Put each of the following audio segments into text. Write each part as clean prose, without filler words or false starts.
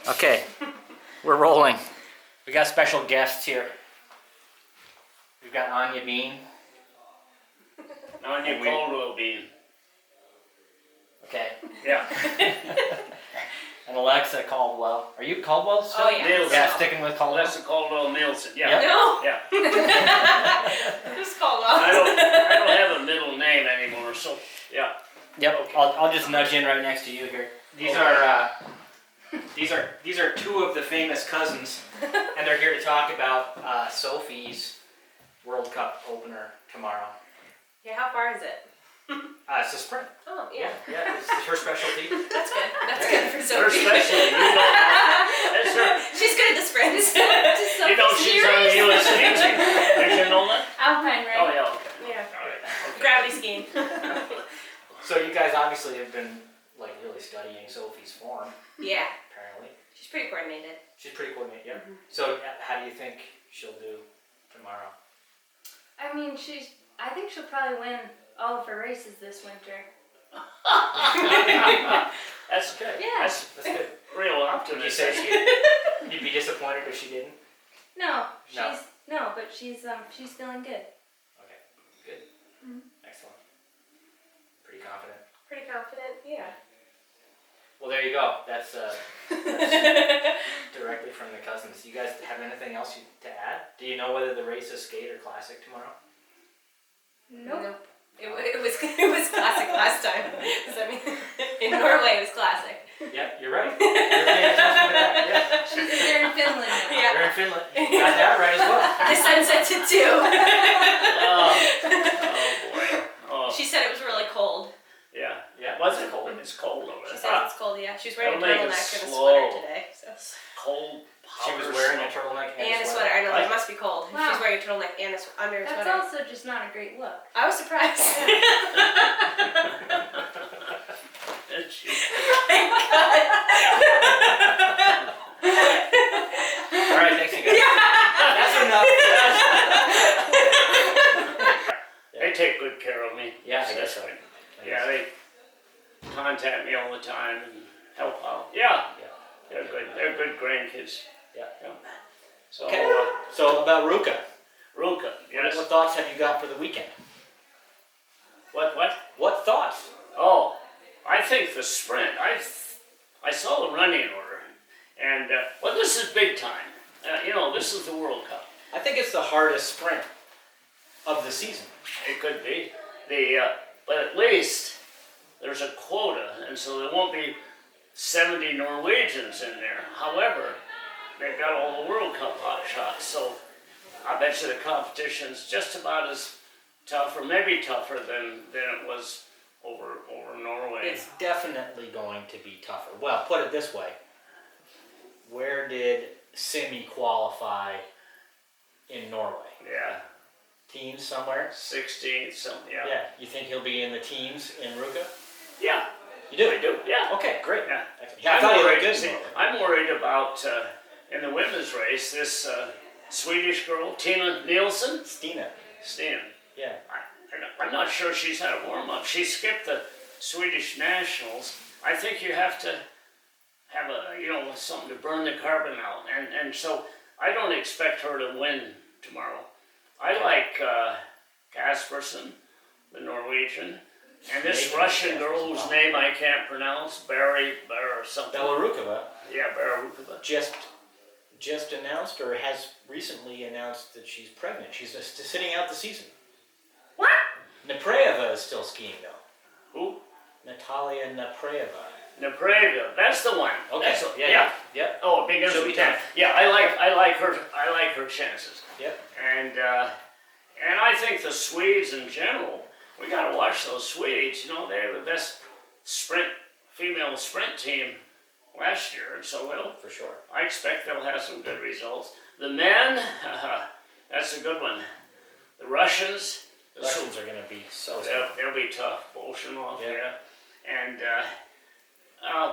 Okay, we're rolling. We got special guests here. We've got Anya Bean. Anya Caldwell Bean. Okay. Yeah. And Alexa Caldwell. Are you Caldwell still? Oh, yeah. Nielsen. Yeah, sticking with Caldwell. Alexa Caldwell Nielsen. Yeah. Yep. No. Yeah. Just called I off. don't have a middle name anymore, so yeah. Yep. Okay. I'll just nudge in right next to you here. These are two of the famous cousins, and they're here to talk about Sophie's World Cup opener tomorrow. Yeah, how far is it? It's a sprint. Oh, yeah. Yeah, it's her specialty. That's good. That's good for Her Sophie. specialty, you know. That's her. She's good at the sprints. You know she's on the U.S. ski team. Did you know that? Alpine, right? Oh yeah. Okay. Yeah. All right. Okay. Gravity skiing. So you guys obviously have been like really studying Sophie's form, Yeah. apparently. She's pretty coordinated. She's pretty coordinated, yeah. So how do you think she'll do tomorrow? I mean, I think she'll probably win all of her races this winter. That's good. Yeah. That's good. real Would you say optimistic. you'd be disappointed if she didn't? No, No. but she's feeling good. Okay, good. Excellent. Pretty confident. Pretty confident. Yeah. Well, there you go. That's directly from the cousins. You guys have anything else to add? Do you know whether the race is skate or classic tomorrow? Nope. It was classic last time. 'Cause I mean, in Norway it was classic. Yeah, you're right. You're paying attention to that. Yeah. They're in Finland now. Yeah. You're in Finland. You got that right as well. The sun sets at 2. Oh boy. Oh She said it was really cold. yeah. Yeah. Was it cold? It's cold over She there. says it's cold, yeah. She was wearing a That'll make it turtleneck and a slow. sweater today. So. Cold. She was wearing a turtleneck And a sweater. I know, it must be cold. Wow. She's wearing a turtleneck and under a That's sweater. also just not a great look. I was surprised. All right, thanks you guys. That's enough. They take good care of me. Yeah, I guess so. Right. Yeah, they contact me all the time and help out. Yeah. Yeah. They're good. They're good grandkids. Yeah. So, Okay. So about Rukka, Rukka, yes. what thoughts have you got for the weekend? What? What thoughts? Oh, I think the sprint. I saw the running order, and well, this is big time. This is the World Cup. I think it's the hardest sprint of the season. It could be but at least there's a quota, and so there won't be 70 Norwegians in there. However, they've got all the World Cup hot shots, so I bet you the competition's just about as tough, or maybe tougher than it was over Norway. It's definitely going to be tougher. Well, put it this way. Where did Simi qualify in Norway? Yeah, Teams somewhere? 16th, something. Yeah. Yeah. You think he'll be in the teams in Rukka? Yeah, You do? I do. Yeah. Okay, great. Yeah. I thought he looked worried, good. see, I'm worried about in the women's race this Swedish girl, Tina Nielsen. Stina. Stina. Yeah. I'm not sure she's had a warm-up. She skipped the Swedish nationals. I think you have to have something to burn the carbon out, and so I don't expect her to win tomorrow. I like Kaspersen, the Norwegian, and this Maybe Russian girl Kaspersen. whose name I can't pronounce, Barry or something. Belarukova Yeah, Bararukova. just announced, or has recently announced, that she's pregnant. She's just sitting out the season. What? Neprayeva is still skiing though. Who? Natalia Neprayeva. Neprayeva. That's the one. Okay. That's the, Yeah. Oh, it begins She'll with be that. tough. Yeah, I like her. I like her chances. Yep. And I think the Swedes in general. We got to watch those Swedes. They're the best female sprint team last year, and so For sure. I expect they'll have some good results. The men, that's a good one. The Russians. The Russians are going to be so They'll be tough. Bolshinov, Yeah. yeah. And,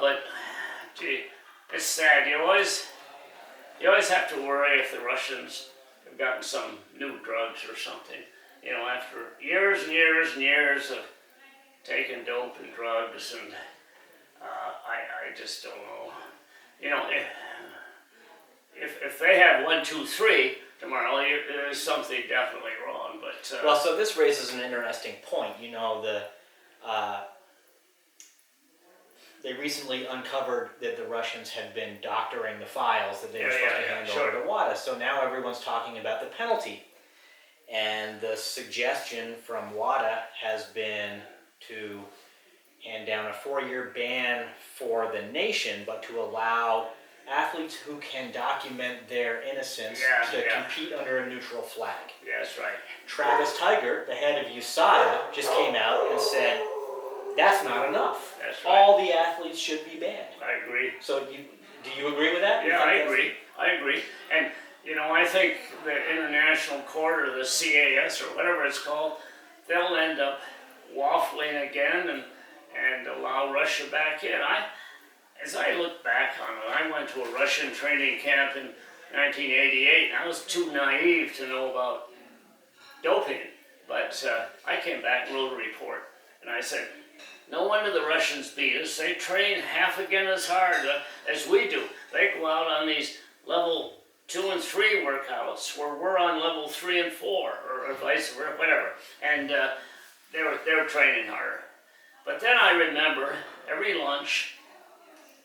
but, gee, it's sad. You always have to worry if the Russians have gotten some new drugs or something. After years and years and years of taking dope and drugs, and I just don't know. if they have 1, 2, 3 tomorrow, there's something definitely wrong. But Well, so this raises an interesting point. You know, they recently uncovered that the Russians had been doctoring the files that they were supposed to hand over to WADA. So now everyone's talking about the penalty. And the suggestion from WADA has been to hand down a 4-year ban for the nation, but to allow athletes who can document their innocence to compete under a neutral flag. yeah, that's right. Travis Tiger, the head of USADA, just came out and said, that's not enough. That's right. All the athletes should be banned. I agree. So do you agree with that? Yeah, I agree. I agree. And, you know, I think the International Court or the CAS or whatever it's called, they'll end up waffling again and allow Russia back in. As I look back on it, I went to a Russian training camp in 1988, and I was too naive to know about doping. But I came back and wrote a report, and I said, no wonder the Russians beat us. They train half again as hard as we do. They go out on these level 2 and 3 workouts where we're on level 3 and 4, or vice versa, whatever. And they were training harder. But then I remember every lunch,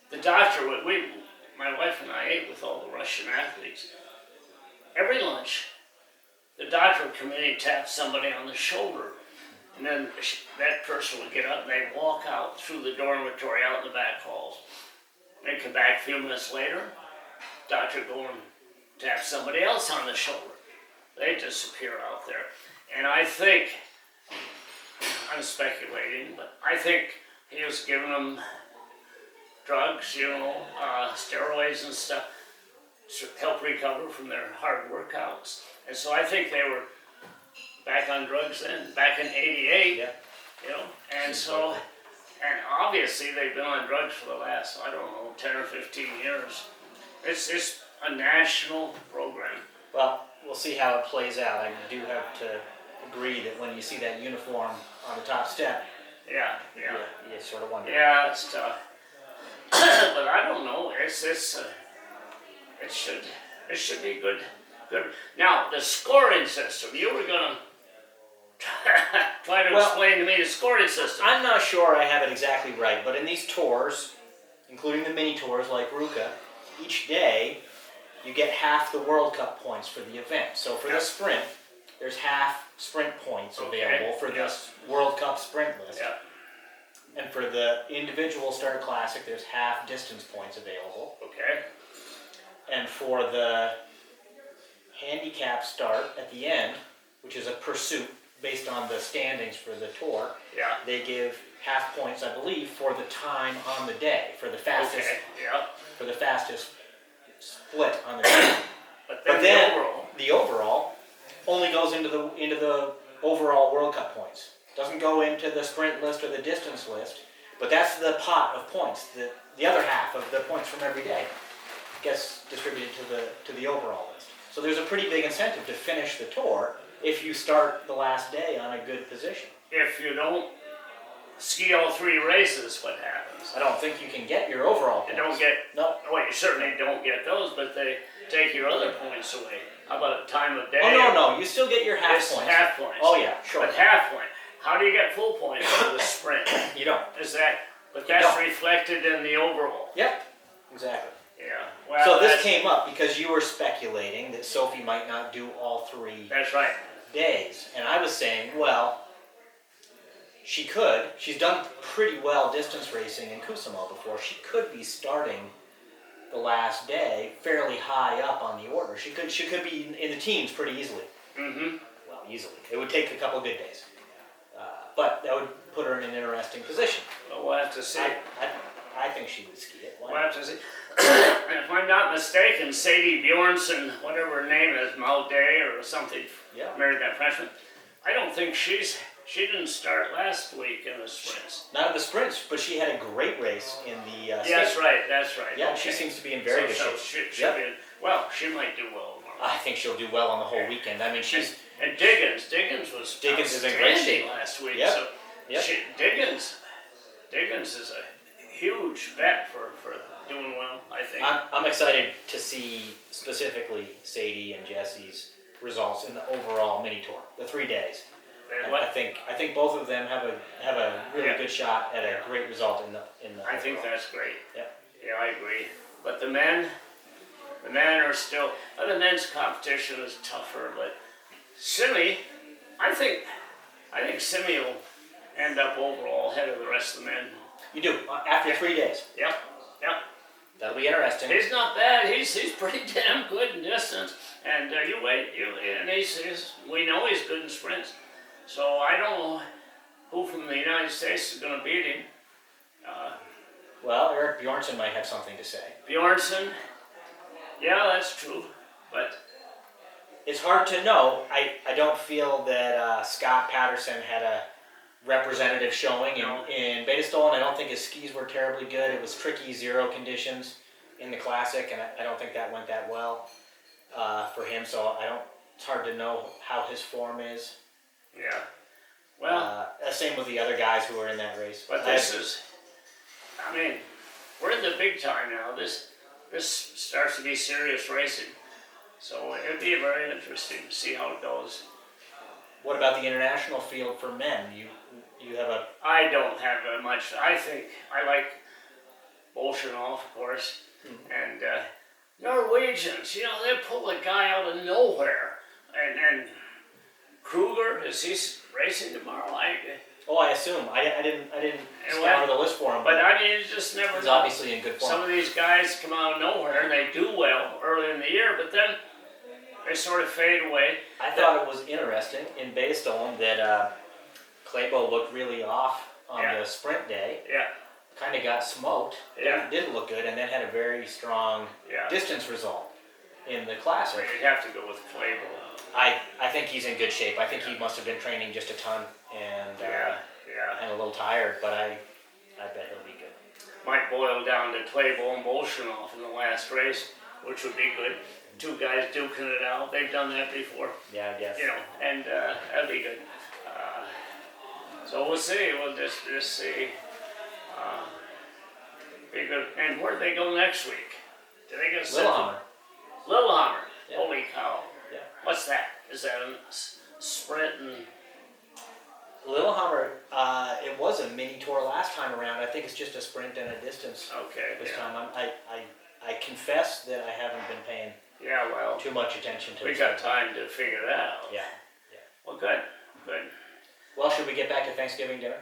the doctor, my wife and I ate with all the Russian athletes. Every lunch, the doctor would come in and tap somebody on the shoulder. And then that person would get up and they'd walk out through the dormitory out in the back halls. They'd come back a few minutes later, doctor would go and tap somebody else on the shoulder. They'd disappear out there. And I think, I'm speculating, but I think he was giving them drugs, steroids and stuff to help recover from their hard workouts. And so I think they were back on drugs then, back in '88, you know, and so, and obviously they've been on drugs for the last, 10 or 15 years. It's a national program. Well, we'll see how it plays out. I do have to agree that when you see that uniform on the top step, you sort of wonder. Yeah, it's tough. But I don't know. It should be good. Now the scoring system. You were gonna try to explain to me the scoring system. I'm not sure I have it exactly right, but in these tours, including the mini tours like Rukka, each day you get half the World Cup points for the event. So for the sprint, there's half sprint points available for this World Cup sprint list. Yeah. And for the individual Start Classic, there's half distance points available. Okay. And for the handicap start at the end, which is a pursuit based on the standings for the tour, they give half points, I believe, for the time on the day, for the fastest, for the fastest split on the day. But then the overall only goes into the overall World Cup points. Doesn't go into the sprint list or the distance list, but that's the pot of points. The other half of the points from every day gets distributed to the overall list. So there's a pretty big incentive to finish the tour if you start the last day on a good position. If you don't ski all 3 races, what happens? I don't think you can get your overall points. You don't get, no. Well, you certainly don't get those, but they take your other points away. How about a time of day? Oh, no, you still get your half It's points. half points. Oh, yeah, sure. But half point. How do you get full points for the sprint? You don't. But that's reflected in the overall. Yep, exactly. Yeah. Well, so this came up because you were speculating that Sophie might not do all 3 That's right. days. And I was saying, well, she could. She's done pretty well distance racing in Kusamo before. She could be starting the last day fairly high up on the order. She could be in the teams pretty easily. Mm-hmm. Well, easily. It would take a couple good days. But that would put her in an interesting position. Well, we'll have to see. I think she would ski it. We'll have to see. If I'm not mistaken, Sadie Bjornsson, whatever her name is, Malday or something, married that Frenchman. I don't think she didn't start last week in the sprints. Not in the sprints, but she had a great race in the That's right. Yeah, okay. she seems to be in very good shape. She might do well tomorrow. I think she'll do well on the whole weekend. I mean, And Diggins is in great shape last week. Yep. So Diggins is a huge bet for doing well, I think. I'm excited to see specifically Sadie and Jesse's results in the overall mini tour, the 3 days. And I what, think both of them have a really Yeah. good shot at a great result in the I think overall. that's great. Yeah. Yeah, I agree. But the men are still, the men's competition is tougher, but Simi, I think Simi will end up overall ahead of the rest of the men. You do after 3 days. Yep. That'll be interesting. He's not bad. He's pretty damn good in distance. And you wait, and we know he's good in sprints. So I don't know who from the United States is going to beat him. Well, Eric Bjornsson might have something to say. Bjornsson, yeah, that's true. But It's hard to know. I don't feel that Scott Patterson had a representative showing No. in Beta Stolen. I don't think his skis were terribly good. It was tricky 0 conditions in the Classic, and I don't think that went that well for him. So it's hard to know how his form is. yeah, well, Same with the other guys who were in that race. but this is, I mean, we're in the big time now. This starts to be serious racing. So it'd be very interesting to see how it goes. What about the international field for men? You have a I don't have much. I think I like Bolshinov, of course, and Norwegians. You know, they pull a guy out of nowhere. And Kruger, is he racing tomorrow? I assume I didn't And scour what- the list for him, But but I mean, you just never he's know. obviously in good form. Some of these guys come out of nowhere and they do well early in the year, but then they sort of fade away. I thought it was interesting in Beta Stolen that Claybo looked really off on Yeah. the sprint day. Yeah, Kind of got smoked. Yeah. Didn't look good, and then had a very strong yeah. distance result in the So Classic. you'd have to go with Clavel. I think he's in good shape. I think he must have been training just a ton and Yeah. a little tired, but I bet he'll be good. Might boil down to Clavel and Bolshinov in the last race, which would be good. 2 guys duking it out. They've done that before, Yeah, I guess. you know, and that'd be good. So we'll see. We'll just see. Be good. And where do they go next week? Do they go Lillehammer. Lillehammer. Yeah. Holy cow. Yeah. What's that? Is that a sprint and Lillehammer, it was a mini tour last time around. I think it's just a sprint and a distance okay? this Yeah. time. I confess that I haven't been paying Yeah. Well, too much attention to we this. got time to figure that out. Yeah. Well, good. Well, should we get back to Thanksgiving dinner?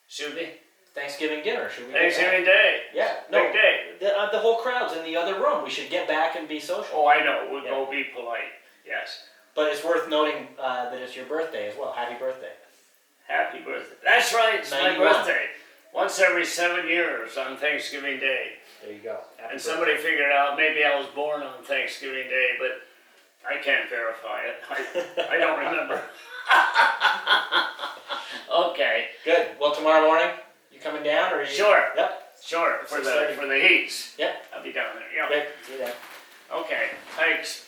Should we? Thanksgiving dinner, should we? get Thanksgiving back? Day. Yeah. No. Big day. The whole crowd's in the other room. We should get back and be social. Oh, I know. We'll Yeah. go be polite. Yes. But it's worth noting that it's your birthday as well. Happy birthday. Happy birthday. That's right. It's my 91. birthday. Once every 7 years on Thanksgiving Day. There you go. Happy And somebody figured out maybe I was born on Thanksgiving Day, but I can't verify it. I don't remember. Okay. Good. Well, tomorrow morning, you coming down or are you? Sure. Yep. Sure. For the 6:30. heats. Yep. I'll be down there. Yeah. Great. See you then. Okay. Thanks.